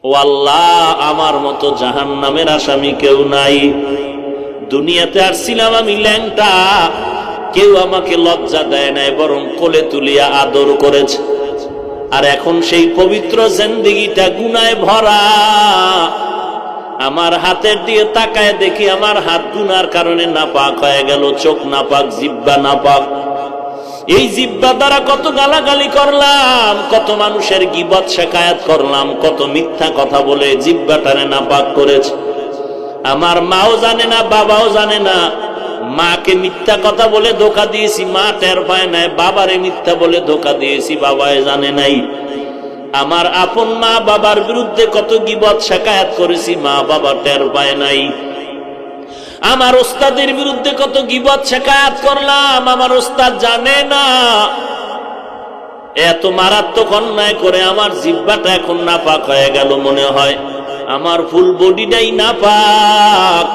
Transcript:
ও আল্লাহ, আমার মতো জাহান্নামের আসামি কেউ নাই। দুনিয়াতে আসছিলাম আমি ল্যাংটা, কেউ আমাকে লজ্জা দেয় নাই, বরং কোলে তুলিয়া আদর করেছে। আর এখন সেই পবিত্র জিন্দেগিটা গুনায় ভরা। আমার হাতের দিয়ে তাকায় দেখি আমার হাত গুনার কারণে নাপাক হয়ে গেল। চোখ নাপাক, জিহ্বা নাপাক। এই জিহ্বা দ্বারা কত গালাগালি করলাম, কত মানুষের গীবত শিকায়াত করলাম, কত মিথ্যা কথা বলে জিহ্বাটারে নাপাক করেছে। আমার মাও জানে না, বাবাও জানে না। মাকে মিথ্যা কথা বলে ধোকা দিয়েছি, মা টের পায় নাই। বাবারে মিথ্যা বলে ধোকা দিয়েছি, বাবায় জানে নাই। আমার আপন মা বাবার বিরুদ্ধে কত গীবত শিকায়াত করেছি, মা বাবা টের পায় নাই। আমার ওস্তাদের বিরুদ্ধে কত গীবত শিকায়াত করলাম, আমার ওস্তাদ জানে না। এত মারাত্মক অন্যায় করে আমার জিহ্বাটা এখন নাপাক হয়ে গেল। মনে হয় আমার ফুল বডিটাই নাপাক।